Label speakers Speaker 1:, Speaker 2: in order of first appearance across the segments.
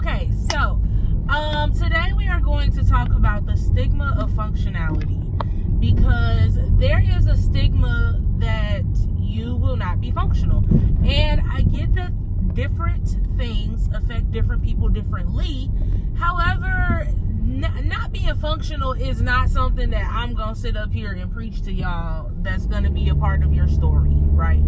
Speaker 1: Okay, so today we are going to talk about the stigma of functionality, because there is a stigma that you will not be functional, and I get that different things affect different people differently. However, not being functional is not something that I'm gonna sit up here and preach to y'all that's gonna be a part of your story, right?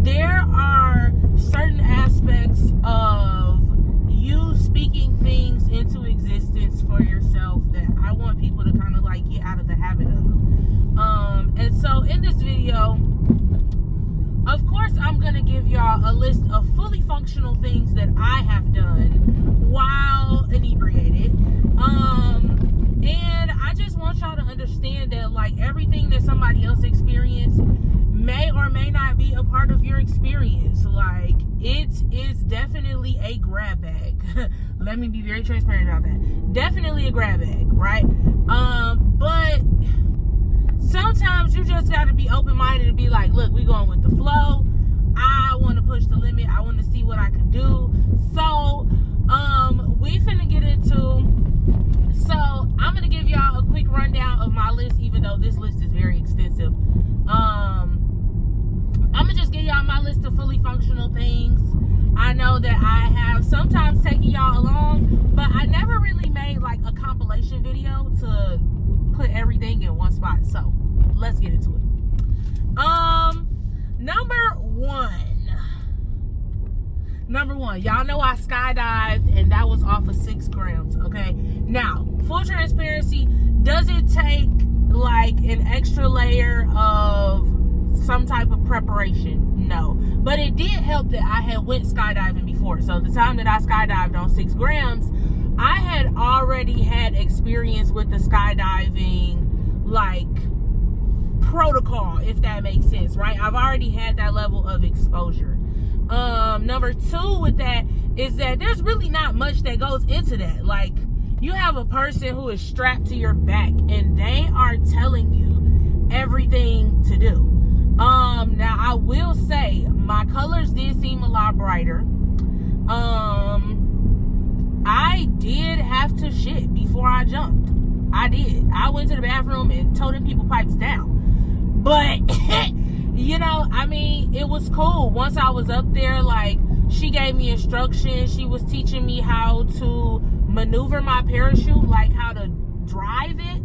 Speaker 1: There are certain aspects of you speaking things into existence for yourself that I want people to kind of like get out of the habit of. And so in this video, of course, I'm going to give y'all a list of fully functional things that I have done while inebriated. And I just want y'all to understand that, like, everything that somebody else experienced may or may not be a part of your experience. Like, it is definitely a grab bag. Let me be very transparent about that. Definitely a grab bag, right? But sometimes you just got to be open-minded and be like, look, we going with the flow. I want to push the limit. I want to see what I can do. So, we finna get into... So, I'm going to give y'all a quick rundown of my list, even though this list is very extensive. I'm going to just give y'all my list of fully functional things. I know that I have sometimes taken y'all along, but I never really made like a compilation video to put everything in one spot. So, let's get into it. Number one, y'all know I skydived, and that was off of 6 grams, okay? Now, full transparency, does it take like an extra layer of some type of preparation? No. But it did help that I had went skydiving before. So the time that I skydived on 6 grams, I had already had experience with the skydiving, like, protocol, if that makes sense, right? I've already had that level of exposure. Number 2 with that is that there's really not much that goes into that. Like, you have a person who is strapped to your back and they are telling you everything to do. Now I will say my colors did seem a lot brighter. I did have to shit before I jumped. I did. I went to the bathroom and told them people pipes down. But you know, I mean, it was cool. Once I was up there, like, she gave me instructions. She was teaching me how to maneuver my parachute, like how to drive it,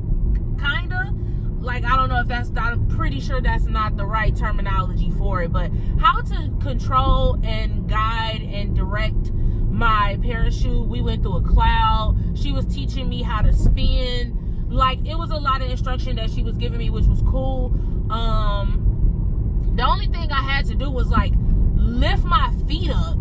Speaker 1: kind of. Like, I don't know if that's not, I'm pretty sure that's not the right terminology for it, but how to control and guide and direct my parachute. We went through a cloud. She was teaching me how to spin. Like, it was a lot of instruction that she was giving me, which was cool. The only thing I had to do was, like, lift my feet up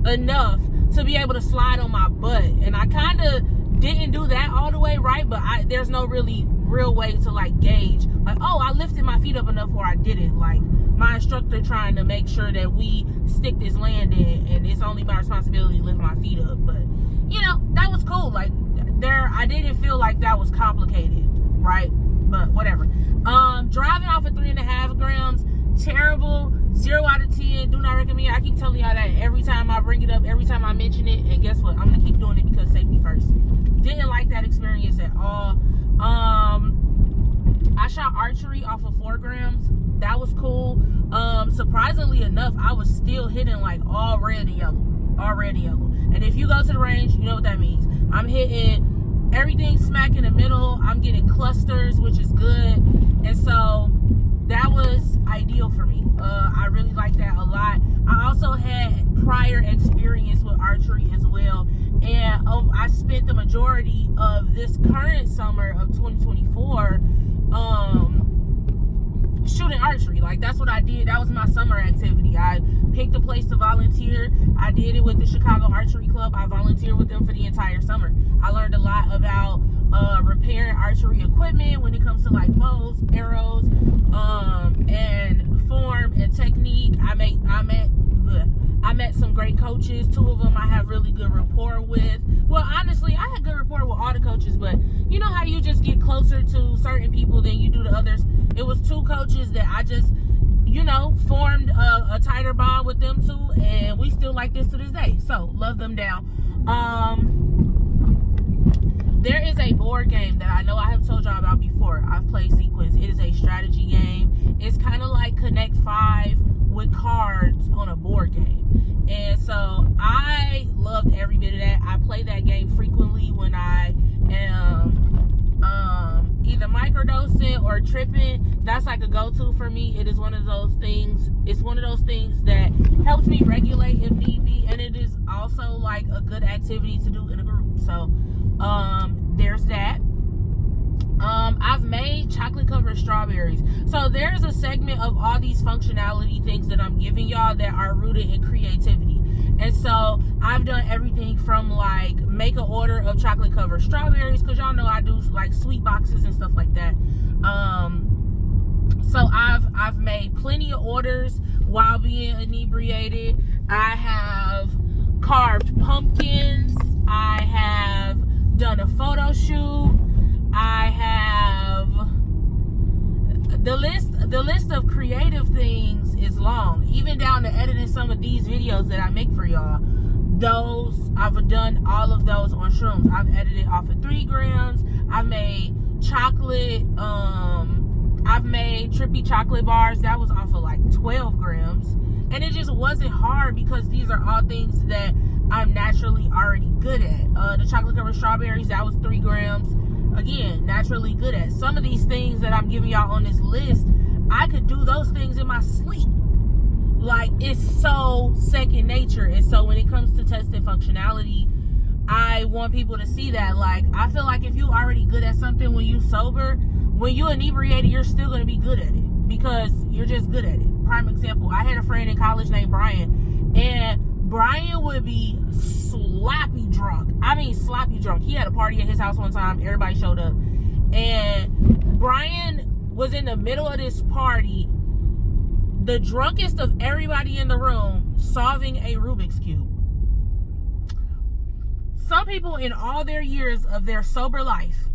Speaker 1: enough to be able to slide on my butt. And I kind of didn't do that all the way right, but there's no really real way to, like, gauge, like, oh, I lifted my feet up enough or I didn't. Like, my instructor trying to make sure that we stick this landing, and it's only my responsibility to lift my feet up. But, you know, that was cool. Like, I didn't feel like that was complicated, right? But whatever. Driving off of 3.5 grams, terrible. 0 out of 10. Do not recommend. I keep telling y'all that every time I bring it up, every time I mention it, and guess what? I'm gonna keep doing it because safety first. Didn't like that experience at all. I shot archery off of 4 grams. That was cool. Surprisingly enough, I was still hitting like all red and yellow. And if you go to the range, you know what that means. I'm hitting everything smack in the middle. I'm getting clusters, which is good. And so that was ideal for me. I really like that a lot. I also had prior experience with archery as well. And I spent the majority of this current summer of 2024 shooting archery. Like, that's what I did. That was my summer activity. I picked a place to volunteer. I did it with the Chicago Archery Club. I volunteered with them for the entire summer. I learned a lot about repairing archery equipment when it comes to like bows, arrows, and form and technique. I met some great coaches. 2 of them I have really good rapport with. Well, honestly, I had good rapport with all the coaches, but you know how you just get closer to certain people than you do to others? It was 2 coaches that you know, formed a tighter bond with them too, and we still like this to this day. So love them down. There is a board game that I know I have told y'all about before. I've played Sequence. It is a strategy game. It's kind of like Connect 5 with cards on a board game. And so I loved every bit of that. I play that game frequently when I am either microdosing or tripping. That's like a go-to for me. It is one of those things. It's one of those things that helps me regulate if need be, and it is also like a good activity to do in a group. So there's that. I've made chocolate covered strawberries. So there's a segment of all these functionality things that I'm giving y'all that are rooted in creativity. And so I've done everything from like make an order of chocolate covered strawberries, because y'all know I do like sweet boxes and stuff like that. So I've made plenty of orders while being inebriated. I have carved pumpkins. I have done a photo shoot. I have the list of creative things is long, even down to editing some of these videos that I make for y'all. Those I've done all of those on shrooms. I've edited off of 3 grams. I've made chocolate. I've made trippy chocolate bars. That was off of like 12 grams, and it just wasn't hard because these are all things that I'm naturally already good at. The chocolate covered strawberries, that was 3 grams. Again, naturally good at. Some of these things that I'm giving y'all on this list, I could do those things in my sleep. Like, it's so second nature. And so when it comes to testing functionality, I want people to see that. Like, I feel like if you already good at something when you sober, when you inebriated, you're still going to be good at it because you're just good at it. Prime example, I had a friend in college named Brian, and Brian would be sloppy drunk. I mean, sloppy drunk. He had a party at his house one time. Everybody showed up. And Brian was in the middle of this party, the drunkest of everybody in the room, solving a Rubik's Cube. Some people in all their years of their sober life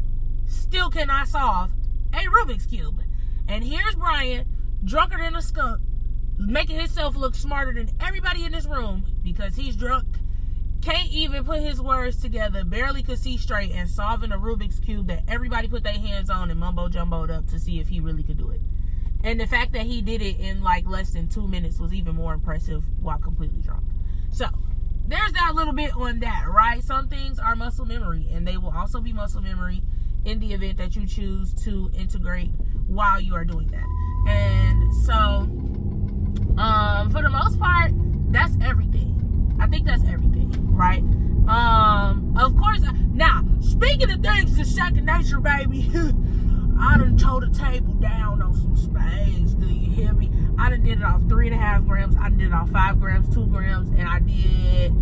Speaker 1: still cannot solve a Rubik's Cube. And here's Brian, drunker than a skunk, making himself look smarter than everybody in this room because he's drunk, can't even put his words together, barely could see straight, and solving a Rubik's Cube that everybody put their hands on and mumbo-jumboed up to see if he really could do it. And the fact that he did it in like less than 2 minutes was even more impressive while completely drunk. So there's that little bit on that, right? Some things are muscle memory, and they will also be muscle memory in the event that you choose to integrate while you are doing that. And so for the most part, that's everything. I think that's everything, right? Of course, now, speaking of things that's second nature, baby, I done towed the table down on some spades, do you hear me? I done did it off 3.5 grams, I done did it off 5 grams, 2 grams, and I did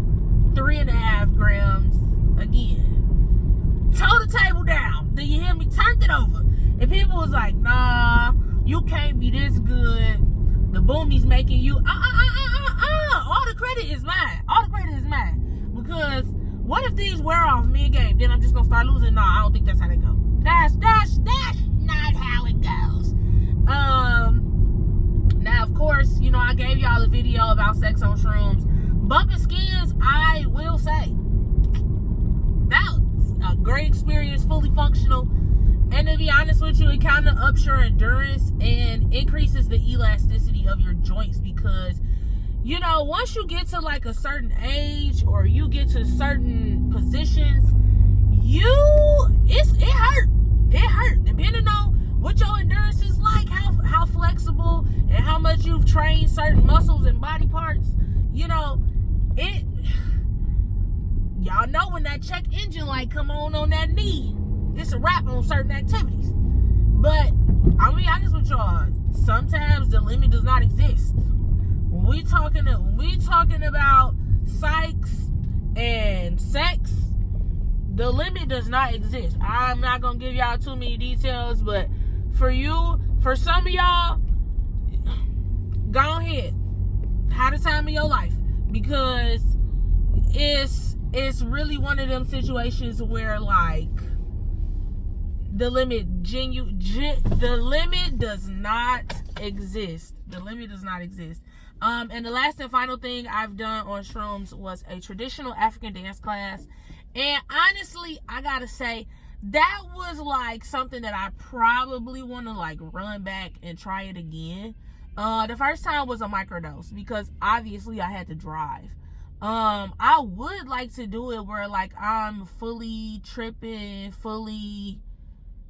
Speaker 1: 3.5 grams again. Towed the table down, do you hear me? Turned it over. And people was like, nah, you can't be this good. The boomie's making you, all the credit is mine. All the credit is mine. Because what if these wear off mid-game? Then I'm just gonna start losing? Nah, I don't think that's how they go. That's not how it goes. Now, of course, you know, I gave y'all a video about sex on shrooms. Bumping skins, I will say, that was a great experience, fully functional. And to be honest with you, it kind of ups your endurance and increases the elasticity of your joints because, you know, once you get to like a certain age or you get to certain positions, it hurt. It hurt. Depending on what your endurance is like, how flexible and how much you've trained certain muscles and body parts, you know, y'all know when that check engine light come on that knee, it's a wrap on certain activities. But I'll be honest with y'all, sometimes the limit does not exist. When we talking about psychs and sex, the limit does not exist. I'm not gonna give y'all too many details, but for some of y'all, go ahead, have the time of your life, because it's really one of them situations where like the limit does not exist. The limit does not exist. And the last and final thing I've done on shrooms was a traditional African dance class. And honestly, I gotta say, that was like something that I probably want to like run back and try it again. The first time was a microdose because obviously I had to drive. I would like to do it where like I'm fully tripping, fully,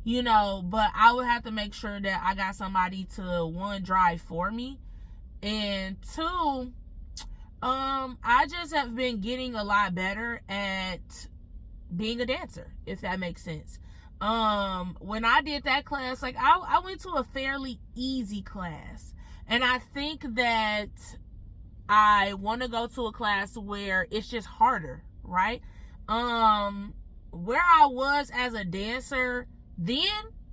Speaker 1: you know, but I would have to make sure that I got somebody to, one, drive for me, and two, I just have been getting a lot better at being a dancer, if that makes sense. When I did that class, like I went to a fairly easy class, and I think that I want to go to a class where it's just harder, right? Where I was as a dancer then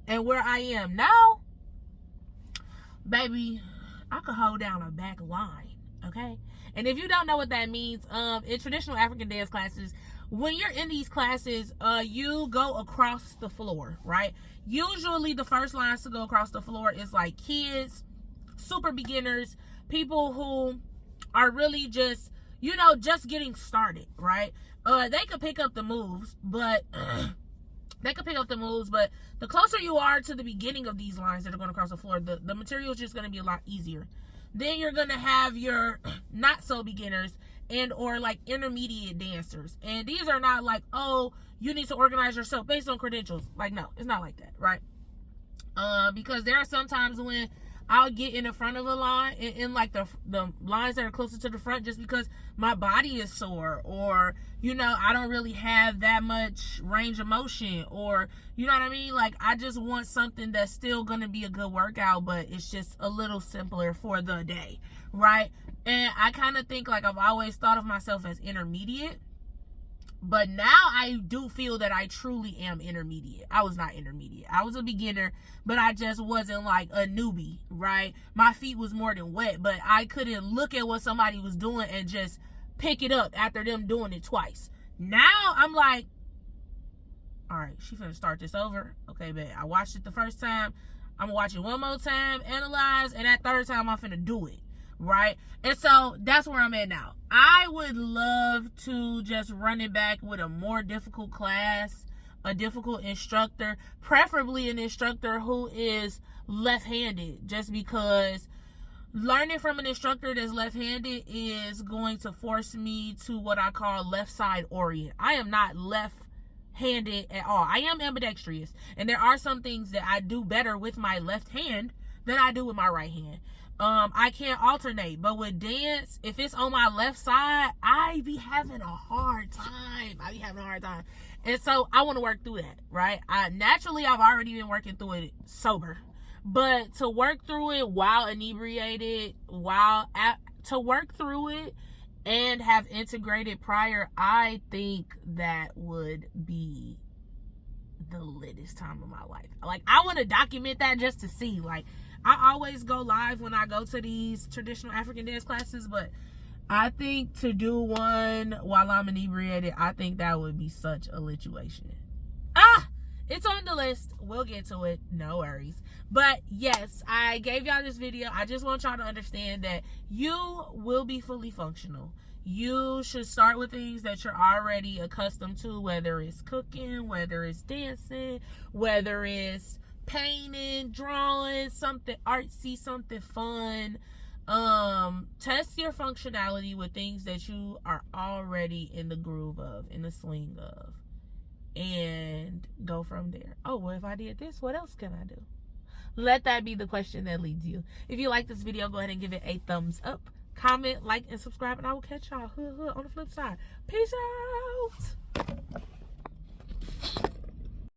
Speaker 1: and where I am now, baby, I could hold down a back line, okay? And if you don't know what that means, in traditional African dance classes, when you're in these classes, you go across the floor, right? Usually the first lines to go across the floor is like kids, super beginners, people who are really just, you know, just getting started, right? They could pick up the moves, but the closer you are to the beginning of these lines that are going across the floor, the material is just going to be a lot easier. Then you're going to have your not so beginners and or like intermediate dancers. And these are not like, oh, you need to organize yourself based on credentials. Like, no, it's not like that, right? Because there are some times when I'll get in the front of a line in like the lines that are closer to the front just because my body is sore, or, you know, I don't really have that much range of motion, or, you know what I mean? Like, I just want something that's still going to be a good workout, but it's just a little simpler for the day, right? And I kind of think like I've always thought of myself as intermediate. But now I do feel that I truly am intermediate. I was not intermediate. I was a beginner, but I just wasn't like a newbie, right? My feet was more than wet, but I couldn't look at what somebody was doing and just pick it up after them doing it twice. Now I'm like, all right, she finna start this over. Okay, babe, I watched it the first time. I'm gonna watch it one more time, analyze, and that third time I'm finna do it. Right? And so that's where I'm at now. I would love to just run it back with a more difficult class, a difficult instructor, preferably an instructor who is left-handed, just because learning from an instructor that's left-handed is going to force me to what I call left side orient. I am not left-handed at all. I am ambidextrous, and there are some things that I do better with my left hand than I do with my right hand. I can't alternate, but with dance, if it's on my left side, I be having a hard time. And so I want to work through that, right? Naturally, I've already been working through it sober, but to work through it while inebriated, to work through it and have integrated prior, I think that would be the littest time of my life. Like, I want to document that just to see, like, I always go live when I go to these traditional African dance classes, but I think to do one while I'm inebriated, I think that would be such a lituation. It's on the list. We'll get to it. No worries. But yes, I gave y'all this video. I just want y'all to understand that you will be fully functional. You should start with things that you're already accustomed to, whether it's cooking, whether it's dancing, whether it's painting, drawing, something artsy, something fun. Test your functionality with things that you are already in the groove of, in the swing of, and go from there. Oh, well, if I did this, what else can I do? Let that be the question that leads you. If you like this video, go ahead and give it a thumbs up, comment, like, and subscribe, and I will catch y'all on the flip side. Peace out.